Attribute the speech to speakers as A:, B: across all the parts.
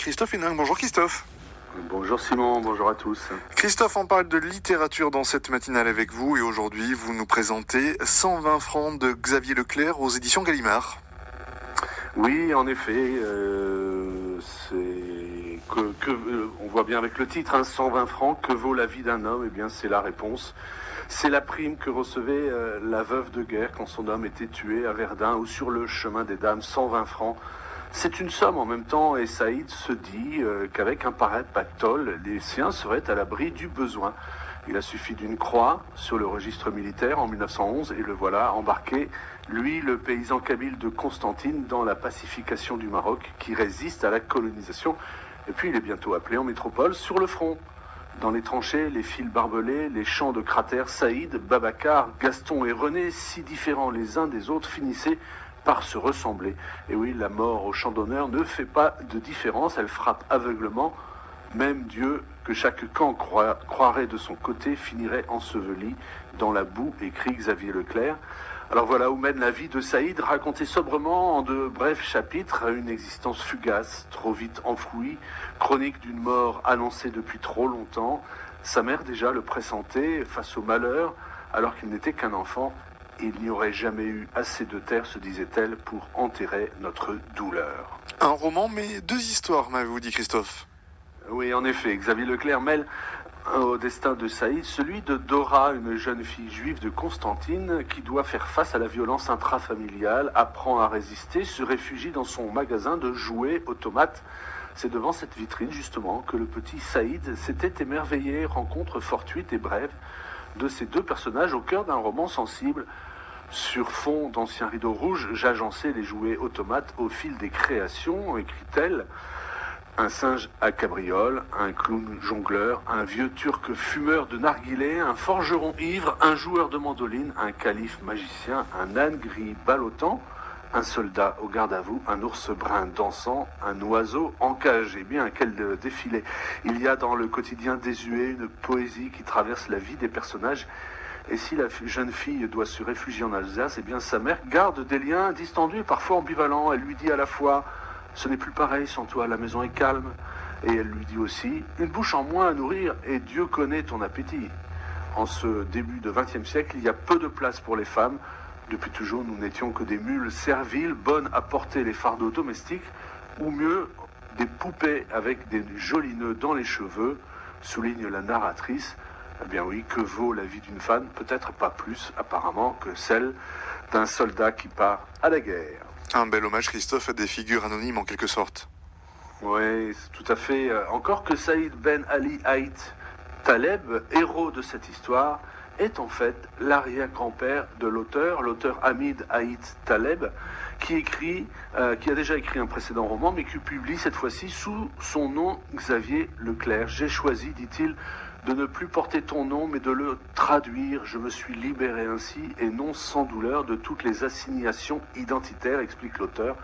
A: Christophe Hénin. Bonjour Christophe.
B: Bonjour Simon, bonjour à tous.
A: Christophe, on parle de littérature dans cette matinale avec vous et aujourd'hui vous nous présentez 120 francs de Xavier Leclerc aux éditions Gallimard.
B: Oui, en effet, on voit bien avec le titre, 120 francs, que vaut la vie d'un homme? Eh bien c'est la réponse. C'est la prime que recevait la veuve de guerre quand son homme était tué à Verdun ou sur le chemin des Dames, 120 francs. C'est une somme en même temps et Saïd se dit qu'avec un pareil pactole, les siens seraient à l'abri du besoin. Il a suffi d'une croix sur le registre militaire en 1911 et le voilà embarqué, lui le paysan kabyle de Constantine, dans la pacification du Maroc qui résiste à la colonisation. Et puis il est bientôt appelé en métropole sur le front. Dans les tranchées, les fils barbelés, les champs de cratères, Saïd, Babacar, Gaston et René, si différents les uns des autres, finissaient par se ressembler. Et oui, la mort au champ d'honneur ne fait pas de différence, elle frappe aveuglement. Même Dieu, que chaque camp croirait de son côté, finirait enseveli dans la boue, écrit Xavier Leclerc. Alors voilà où mène la vie de Saïd, racontée sobrement en de brefs chapitres, une existence fugace, trop vite enfouie, chronique d'une mort annoncée depuis trop longtemps. Sa mère déjà le pressentait face au malheur, alors qu'il n'était qu'un enfant. Il n'y aurait jamais eu assez de terre, se disait-elle, pour enterrer notre douleur.
A: Un roman, mais deux histoires, m'avez-vous dit Christophe.
B: Oui, en effet, Xavier Leclerc mêle au destin de Saïd celui de Dora, une jeune fille juive de Constantine qui doit faire face à la violence intrafamiliale, apprend à résister, se réfugie dans son magasin de jouets automates. C'est devant cette vitrine, justement, que le petit Saïd s'était émerveillé, rencontre fortuite et brève de ces deux personnages au cœur d'un roman sensible. Sur fond d'anciens rideaux rouges, j'agençais les jouets automates au fil des créations, écrit-elle. Un singe à cabriole, un clown jongleur, un vieux turc fumeur de narguilé, un forgeron ivre, un joueur de mandoline, un calife magicien, un âne gris ballottant, un soldat au garde à vous, un ours brun dansant, un oiseau en cage. Eh bien, quel défilé! Il y a dans le quotidien désuet une poésie qui traverse la vie des personnages. Et si la jeune fille doit se réfugier en Alsace, eh bien sa mère garde des liens distendus et parfois ambivalents. Elle lui dit à la fois « Ce n'est plus pareil sans toi, la maison est calme ». Et elle lui dit aussi « Une bouche en moins à nourrir et Dieu connaît ton appétit ». En ce début de XXe siècle, il y a peu de place pour les femmes. Depuis toujours, nous n'étions que des mules serviles, bonnes à porter les fardeaux domestiques, ou mieux, des poupées avec des jolis nœuds dans les cheveux, souligne la narratrice. Eh bien oui, que vaut la vie d'une femme? Peut-être pas plus, apparemment, que celle d'un soldat qui part à la guerre.
A: Un bel hommage, Christophe, à des figures anonymes en quelque sorte.
B: Oui, tout à fait. Encore que Saïd Ben Ali Haït Taleb, héros de cette histoire, est en fait l'arrière-grand-père de l'auteur Hamid Haït Taleb, qui a déjà écrit un précédent roman, mais qui publie cette fois-ci sous son nom Xavier Leclerc. J'ai choisi, dit-il, de ne plus porter ton nom, mais de le traduire. Je me suis libéré ainsi, et non sans douleur, de toutes les assignations identitaires, explique l'auteur.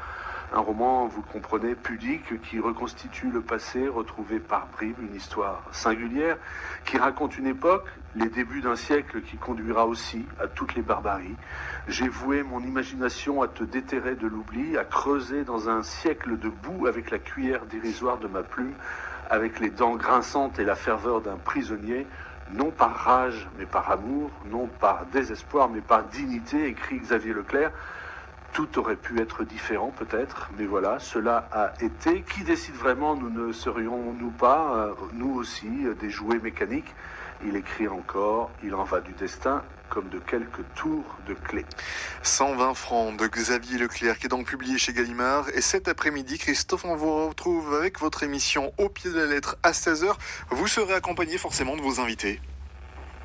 B: Un roman, vous le comprenez, pudique, qui reconstitue le passé, retrouvé par bribes, une histoire singulière, qui raconte une époque, les débuts d'un siècle qui conduira aussi à toutes les barbaries. J'ai voué mon imagination à te déterrer de l'oubli, à creuser dans un siècle de boue avec la cuillère dérisoire de ma plume, avec les dents grinçantes et la ferveur d'un prisonnier, non par rage, mais par amour, non par désespoir, mais par dignité, écrit Xavier Leclerc. Tout aurait pu être différent peut-être, mais voilà, cela a été. Qui décide vraiment? Nous ne serions-nous pas, nous aussi, des jouets mécaniques? Il écrit encore, il en va du destin comme de quelques tours de clé.
A: 120 francs de Xavier Leclerc qui est donc publié chez Gallimard. Et cet après-midi, Christophe, on vous retrouve avec votre émission Au pied de la lettre à 16h. Vous serez accompagné forcément de vos invités.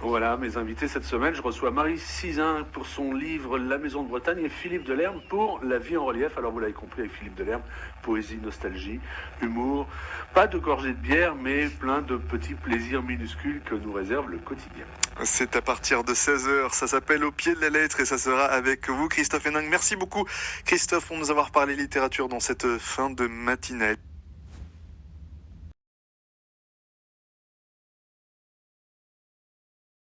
B: Voilà, mes invités cette semaine, je reçois Marie Sizun pour son livre La Maison de Bretagne et Philippe Delerme pour La vie en relief. Alors vous l'avez compris avec Philippe Delerme, poésie, nostalgie, humour, pas de gorgée de bière, mais plein de petits plaisirs minuscules que nous réserve le quotidien.
A: C'est à partir de 16h, ça s'appelle Au pied de la lettre et ça sera avec vous, Christophe Hénin. Merci beaucoup, Christophe, pour nous avoir parlé littérature dans cette fin de matinée.